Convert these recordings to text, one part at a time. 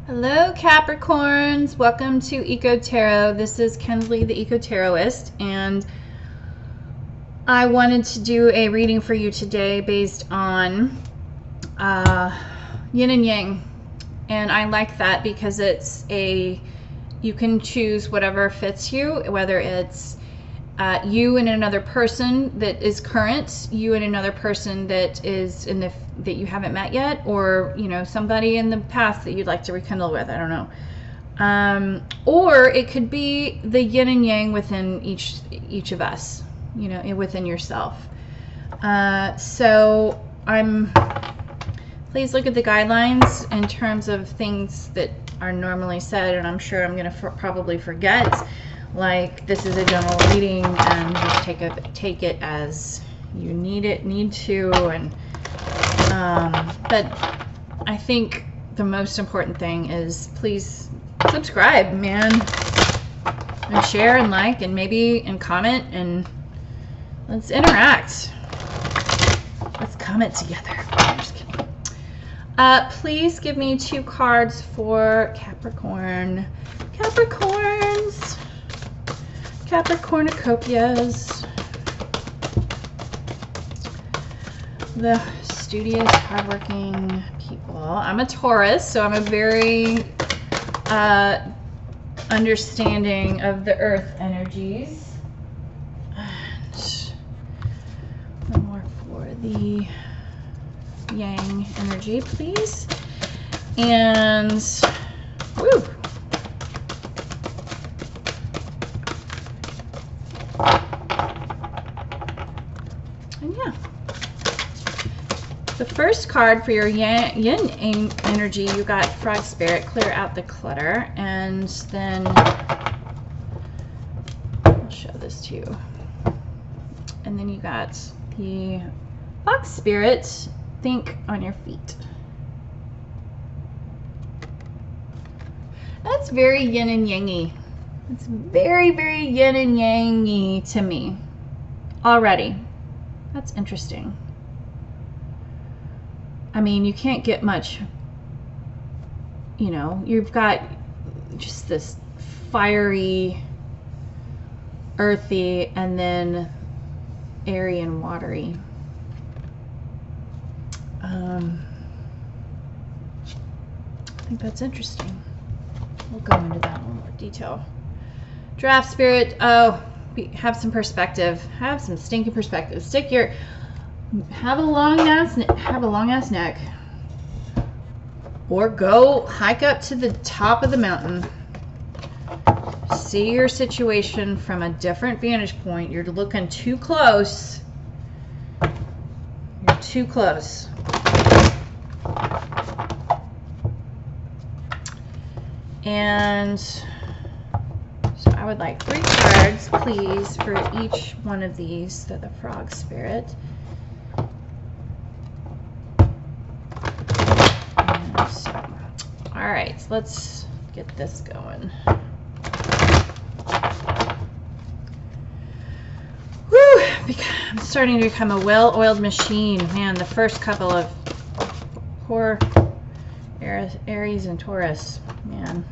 Hello Capricorns, welcome to Eco Tarot. This is Kensley the Eco Tarotist, and I wanted to do a reading for you today based on yin and yang. And I like that because you can choose whatever fits you, whether it's you and another person that is current, you and another person that is that you haven't met yet, or somebody in the past that you'd like to rekindle with. I don't know. Or it could be the yin and yang within each of us, within yourself. So please look at the guidelines in terms of things that are normally said, and I'm sure I'm going to probably forget. Like, this is a general reading, and just take it as you need to. And but I think the most important thing is please subscribe, man, and share and like, and comment, and let's interact. Let's comment together. I'm just kidding. Please give me 2 cards for Capricorn. Capricorns. Capricornucopias. The studious, hardworking people. I'm a Taurus, so I'm a very understanding of the earth energies. And one more for the yang energy, please. And woo! And yeah, the first card for your yin energy, you got Frog Spirit, clear out the clutter. And then I'll show this to you. And then you got the Fox Spirit, think on your feet. That's very yin and yangy. It's very, very yin and yangy to me already. That's interesting. I mean, you can't get much, you've got just this fiery, earthy, and then airy and watery. I think that's interesting. We'll go into that in more detail. Draft Spirit, have some perspective. Have some stinky perspective. Have a long ass neck, or go hike up to the top of the mountain. See your situation from a different vantage point. You're looking too close. You're too close. And so I would like 3 cards, please, for each one of these. So the Frog Spirit. And so, all right, let's get this going. Whew, I'm starting to become a well-oiled machine. Man, the first couple of poor Aries and Taurus, man.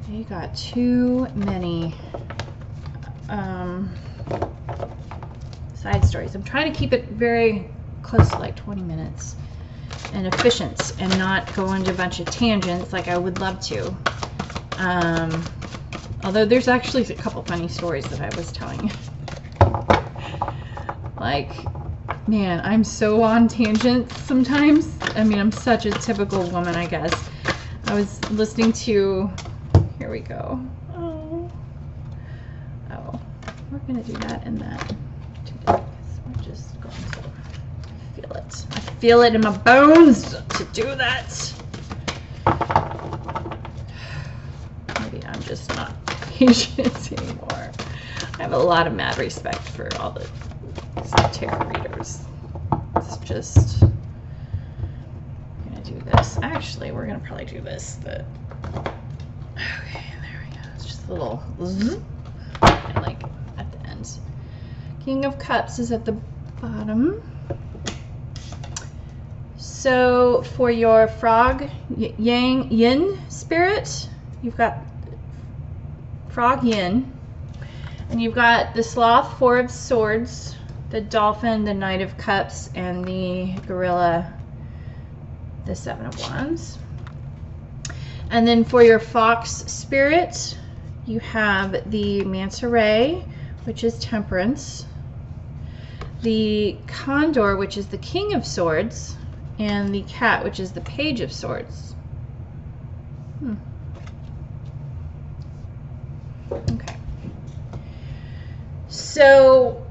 You got too many side stories. I'm trying to keep it very close to like 20 minutes and efficient, and not go into a bunch of tangents like I would love to. Although there's actually a couple funny stories that I was telling you. Like, man, I'm so on tangents sometimes. I mean, I'm such a typical woman, I guess. I was listening to... Here we go. Oh, we're gonna do that and that today. We're just going to feel it. I feel it in my bones to do that. Maybe I'm just not patient anymore. I have a lot of mad respect for all the tarot readers. It's just, I'm gonna do this. Actually, we're gonna probably do this. Okay, there we go. It's just a little like at the end. King of Cups is at the bottom. So for your frog yin spirit, you've got frog yin, and you've got the sloth, 4 of swords, the dolphin, the Knight of Cups, and the gorilla, the 7 of Wands. And then for your fox spirit, you have the manta ray, which is temperance, the condor, which is the king of swords, and the cat, which is the page of swords. Okay. So,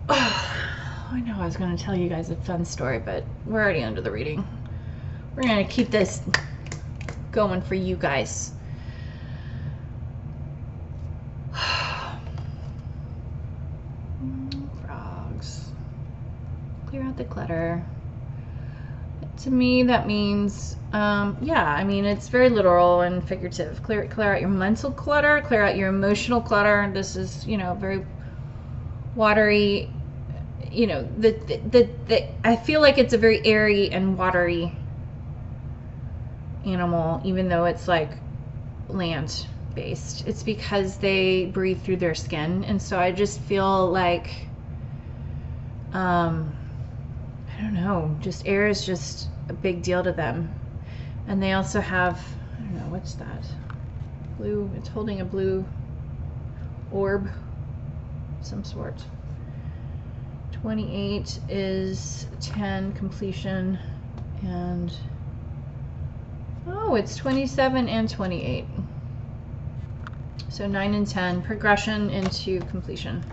I know I was going to tell you guys a fun story, but we're already under the reading. We're going to keep this going for you guys. Frogs. Clear out the clutter. To me, that means, yeah, I mean, it's very literal and figurative. Clear out your mental clutter, clear out your emotional clutter. This is, you know, very watery, you know, I feel like it's a very airy and watery animal, even though it's like land based. It's because they breathe through their skin, and so I just feel like I don't know, just air is just a big deal to them. And they also have, I don't know, what's that, blue, it's holding a blue orb some sort. 28 is 10 completion, and oh, it's 27 and 28. So 9 and 10, progression into completion.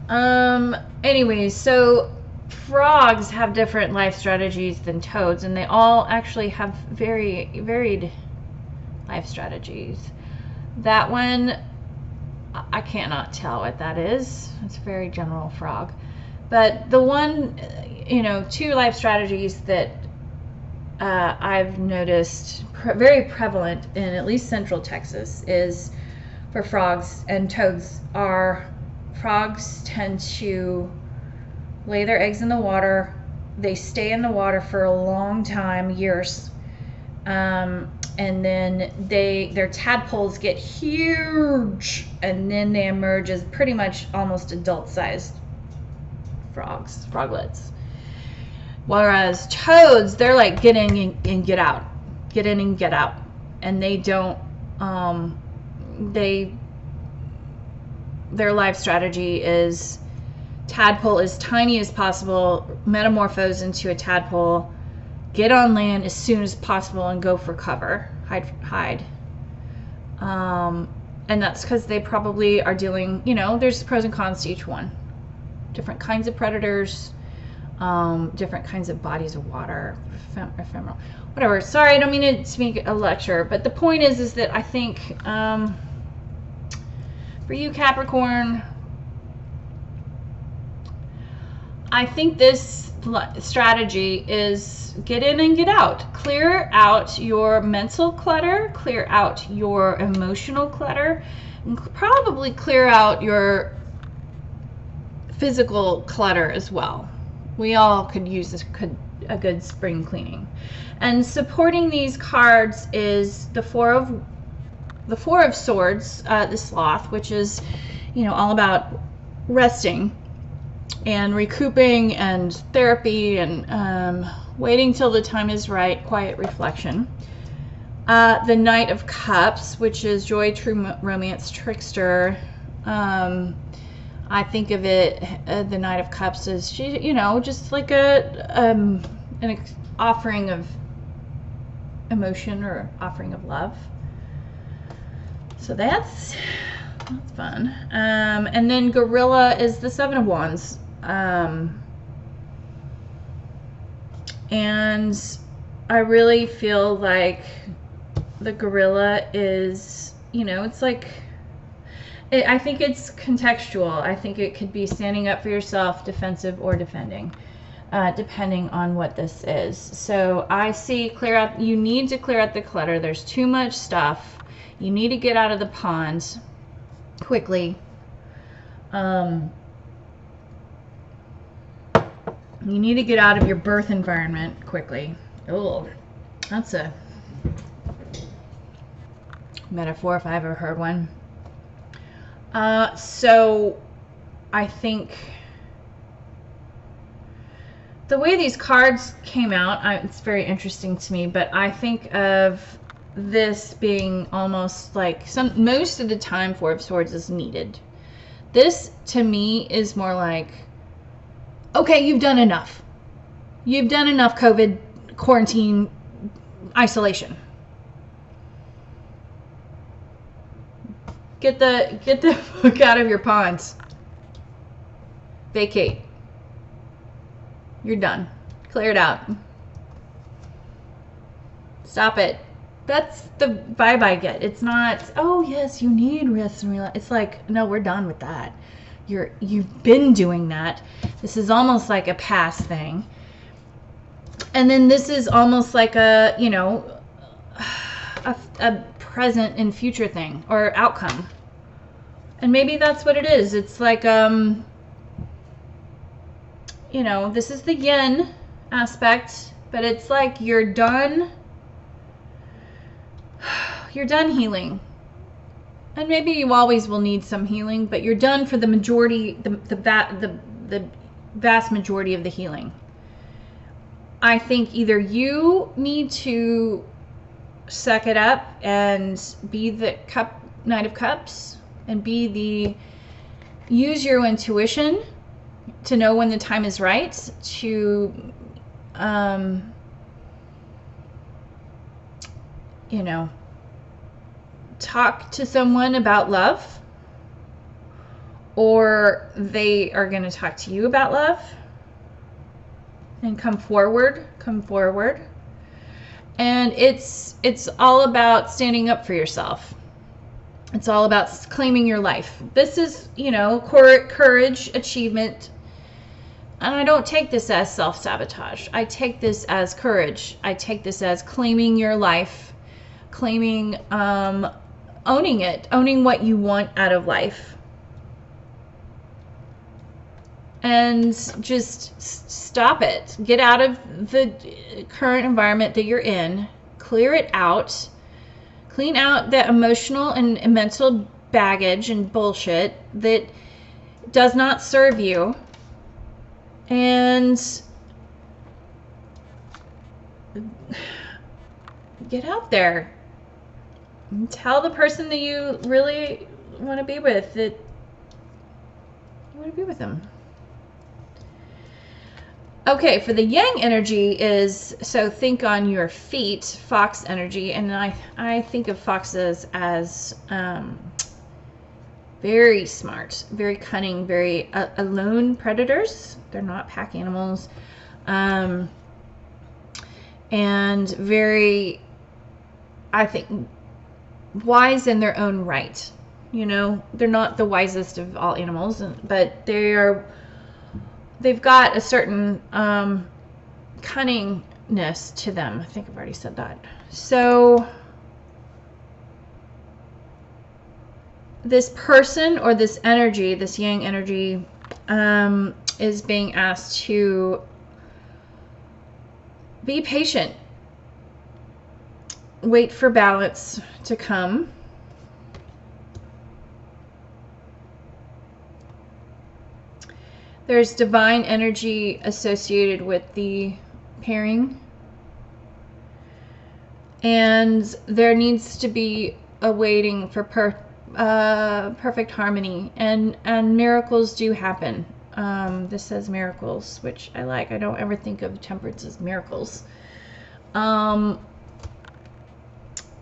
Anyways, so frogs have different life strategies than toads, and they all actually have very varied life strategies. That one, I cannot tell what that is. It's a very general frog. But the one, you know, 2 life strategies that I've noticed very prevalent in at least central Texas is for frogs and toads are frogs tend to lay their eggs in the water. They stay in the water for a long time, years. And then their tadpoles get huge, and then they emerge as pretty much almost adult-sized froglets. Whereas toads, they're like get in and get out, get in and get out, and they don't. Their life strategy is tadpole as tiny as possible, metamorphose into a tadpole, get on land as soon as possible, and go for cover, hide. And that's because they probably are dealing, you know, there's pros and cons to each one. Different kinds of predators, different kinds of bodies of water, ephemeral, whatever. Sorry, I don't mean to make a lecture, but the point is that I think for you Capricorn, I think this strategy is get in and get out. Clear out your mental clutter, clear out your emotional clutter, and probably clear out your physical clutter as well. We all could use a good spring cleaning. And supporting these cards is the four of swords, the sloth, which is, you know, all about resting and recouping and therapy and waiting till the time is right, quiet reflection. The Knight of Cups, which is joy, true romance, trickster. I think of it, the Knight of Cups as, you know, just like an offering of emotion or offering of love. So that's fun. And then gorilla is the 7 of Wands. And I really feel like the gorilla is, you know, it's like, I think it's contextual. I think it could be standing up for yourself, defensive or defending, depending on what this is. So I see you need to clear out the clutter. There's too much stuff. You need to get out of the pond quickly. You need to get out of your birth environment quickly. Oh, that's a metaphor if I ever heard one. So I think the way these cards came out, it's very interesting to me, but I think of this being almost like most of the time Four of Swords is needed. This to me is more like, okay, you've done enough. You've done enough COVID, quarantine, isolation. Get the fuck out of your ponds. Vacate. You're done. Clear it out. Stop it. That's the vibe I get. It's not, oh yes, you need rest and relax. It's like, no, we're done with that. You've been doing that. This is almost like a past thing. And then this is almost like a, you know, a present and future thing or outcome. And maybe that's what it is. It's like, you know, this is the yin aspect, but it's like you're done. You're done healing. And maybe you always will need some healing, but you're done for the majority, the vast majority of the healing. I think either you need to suck it up and be the Knight of Cups and use your intuition to know when the time is right to, you know, talk to someone about love, or they are going to talk to you about love, and come forward. And it's all about standing up for yourself. It's all about claiming your life. This is, you know, courage, achievement. And I don't take this as self-sabotage. I take this as courage. I take this as claiming your life, claiming, owning it, owning what you want out of life. And just stop it. Get out of the current environment that you're in. Clear it out. Clean out that emotional and mental baggage and bullshit that does not serve you. And get out there. And tell the person that you really want to be with that you want to be with them. Okay, for the yang energy is, so think on your feet, fox energy, and I think of foxes as very smart, very cunning, very alone predators. They're not pack animals. And very, I think, wise in their own right. You know, they're not the wisest of all animals, but they've got a certain cunningness to them. I think I've already said that. So this person or this energy, this yang energy, is being asked to be patient. Wait for balance to come. There's divine energy associated with the pairing. And there needs to be a waiting for perfect harmony. And miracles do happen. This says miracles, which I like. I don't ever think of temperance as miracles.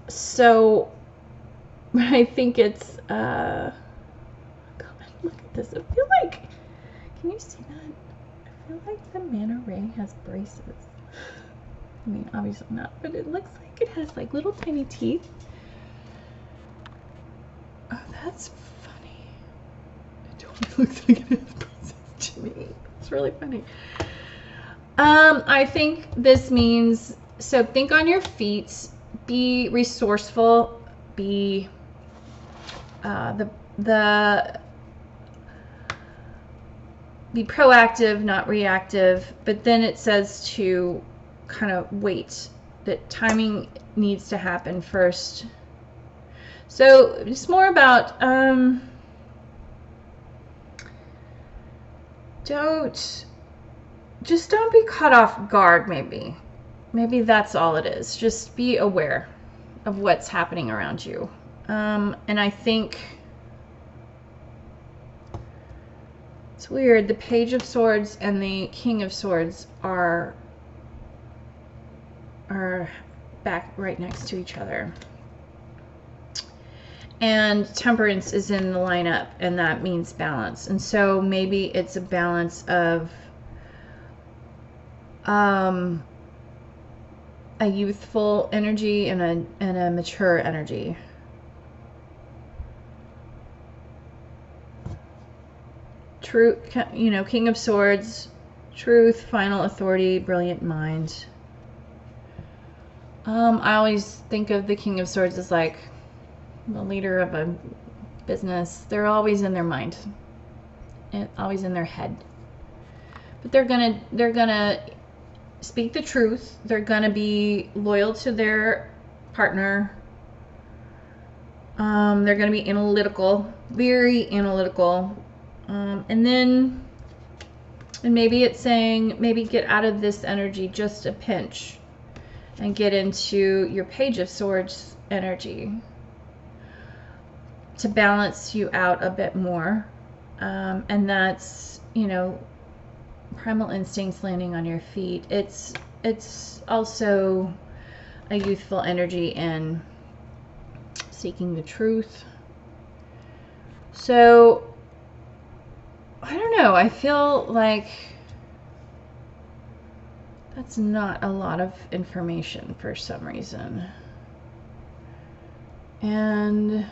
So I think it's, God, look at this. I feel like, can you see that? I feel like the Manta Ray has braces. I mean, obviously not, but it looks like it has like little tiny teeth. Oh, that's funny. It totally looks like it has braces to me. It's really funny. I think this means, so think on your feet, be resourceful, be be proactive, not reactive. But then it says to kind of wait, that timing needs to happen first. So it's more about don't be caught off guard. Maybe that's all it is. Just be aware of what's happening around you. And I think it's weird. The Page of Swords and the King of Swords are back right next to each other. And Temperance is in the lineup, and that means balance. And so maybe it's a balance of a youthful energy and a mature energy. True, you know, King of Swords, truth, final authority, brilliant mind. I always think of the King of Swords as like the leader of a business. They're always in their mind and always in their head. But they're gonna speak the truth. They're gonna be loyal to their partner. They're gonna be analytical, very analytical. And maybe it's saying, maybe get out of this energy just a pinch and get into your Page of Swords energy to balance you out a bit more. And that's, you know, primal instincts landing on your feet. It's also a youthful energy in seeking the truth. So I don't know, I feel like that's not a lot of information for some reason. And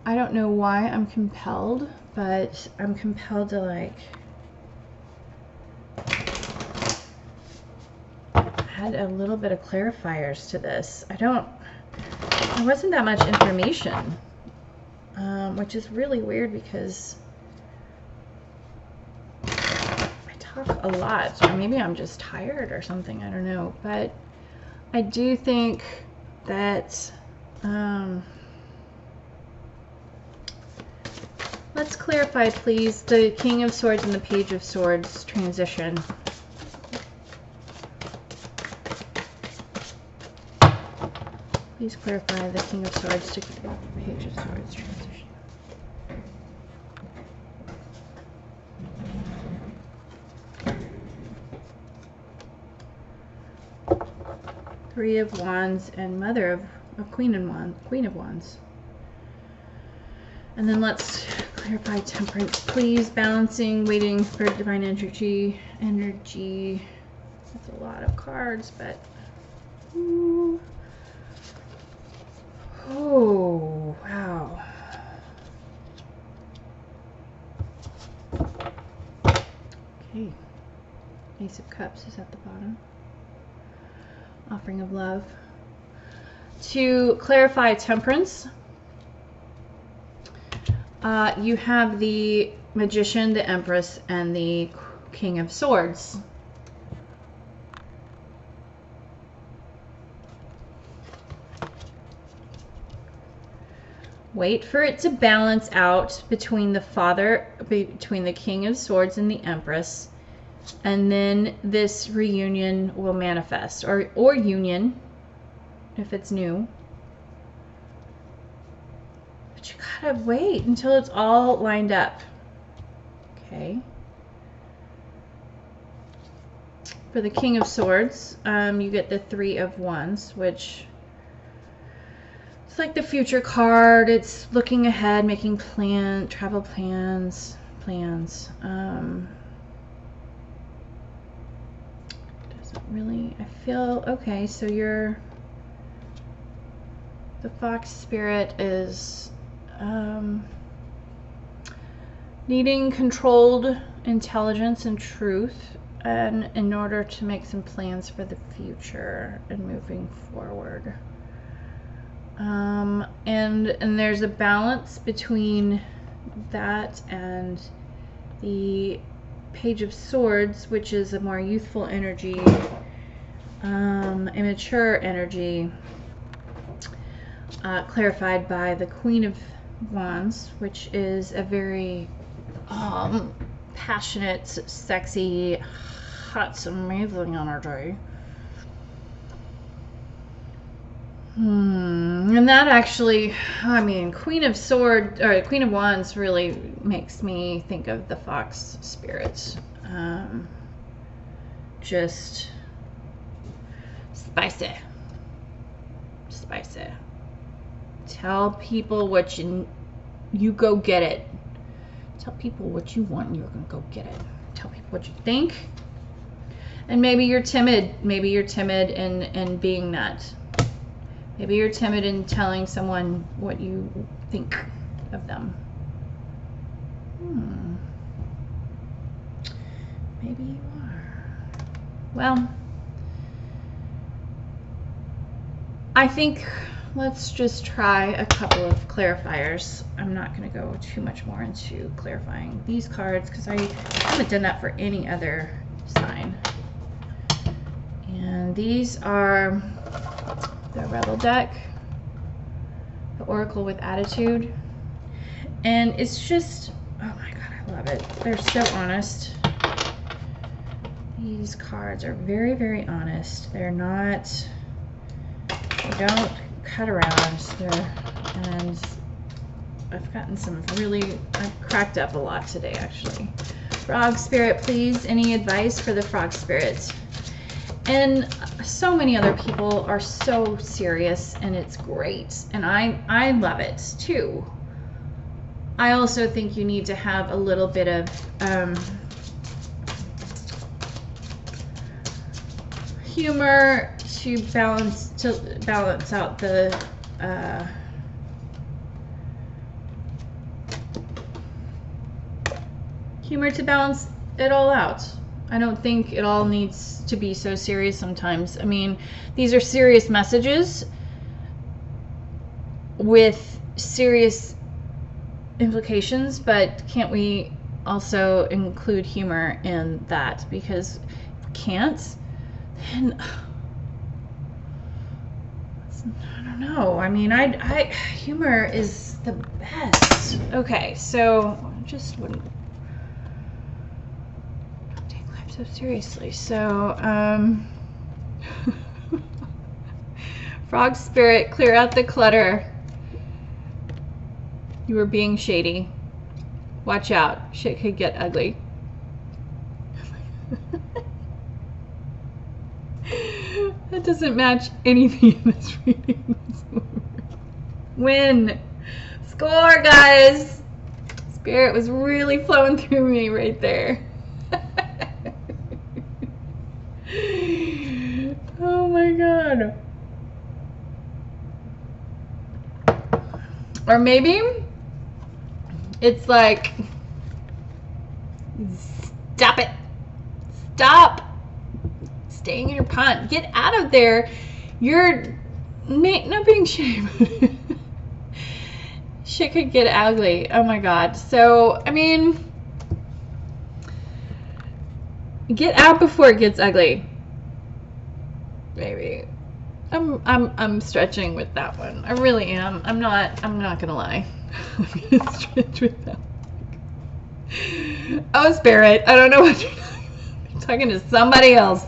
I don't know why I'm compelled, but I'm compelled to like add a little bit of clarifiers to this. There wasn't that much information, which is really weird because talk a lot, or maybe I'm just tired or something, I don't know. But I do think that let's clarify, please, the King of Swords and the Page of Swords transition. Please clarify the King of Swords to Page of Swords transition. Three of Wands and Mother of Queen of Wands. And then let's clarify Temperance, please. Balancing, waiting for divine energy. That's a lot of cards, but ooh. Oh, wow. Okay. Ace of Cups is at the bottom. Offering of love. To clarify Temperance, you have the Magician, the Empress, and the King of Swords. Wait for it to balance out between the King of Swords and the Empress. And then this reunion will manifest, or union, if it's new. But you gotta wait until it's all lined up. Okay. For the King of Swords, you get the Three of Wands, which it's like the future card. It's looking ahead, making travel plans. Really, I feel okay. So the fox spirit is needing controlled intelligence and truth, and in order to make some plans for the future and moving forward. And there's a balance between that and the Page of Swords, which is a more youthful energy, immature energy, clarified by the Queen of Wands, which is a very passionate, sexy, hot, amazing energy. And that actually, I mean, Queen of Wands really makes me think of the fox spirit. Just spicy. Spicy. Tell people what you go get it. Tell people what you want and you're gonna go get it. Tell people what you think. And maybe you're timid. Maybe you're timid in being that. Maybe you're timid in telling someone what you think of them. Maybe you are. Well, I think let's just try a couple of clarifiers. I'm not going to go too much more into clarifying these cards because I haven't done that for any other sign. And these are the Rebel deck, the Oracle with Attitude, and it's just, oh my god, I love it. They're so honest. These cards are very, very honest. They're not, they don't cut around. And I've gotten some really, I've cracked up a lot today actually. Frog Spirit, please, any advice for the Frog Spirit? And so many other people are so serious, and it's great, and I love it too. I also think you need to have a little bit of humor to balance out the humor to balance it all out. I don't think it all needs to be so serious sometimes. I mean, these are serious messages with serious implications, but can't we also include humor in that? Because if we can't, then I don't know. I mean, humor is the best. Okay, so just wouldn't so seriously. So Frog Spirit, clear out the clutter. You were being shady. Watch out, shit could get ugly. That doesn't match anything in this reading. Win. Score, guys. Spirit was really flowing through me right there. Oh my god. Or maybe it's like, stop it. Stop staying in your pond. Get out of there. You're not being shamed. Shit could get ugly. Oh my god. So, I mean, get out before it gets ugly. Maybe. I'm stretching with that one. I really am. I'm not gonna lie. I'm gonna stretch with that one. Oh, Spirit, I don't know what you're talking about. You're talking to somebody else.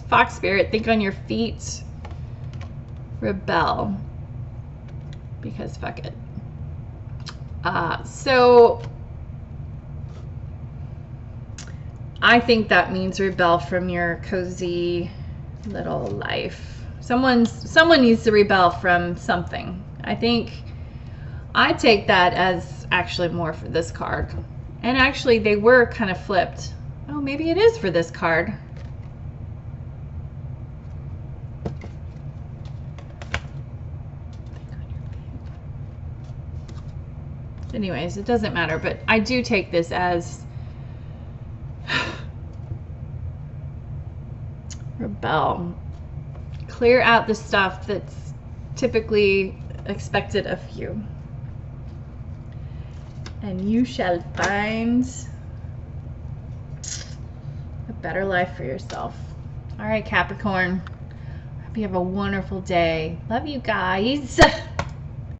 Fox Spirit, think on your feet. Rebel. Because fuck it. So I think that means rebel from your cozy little life. Someone needs to rebel from something. I take that as actually more for this card. And actually they were kind of flipped. Oh, maybe it is for this card. Anyways, it doesn't matter, but I do take this as rebel. Clear out the stuff that's typically expected of you. and you shall find a better life for yourself. All right, Capricorn. Hope you have a wonderful day. Love you guys.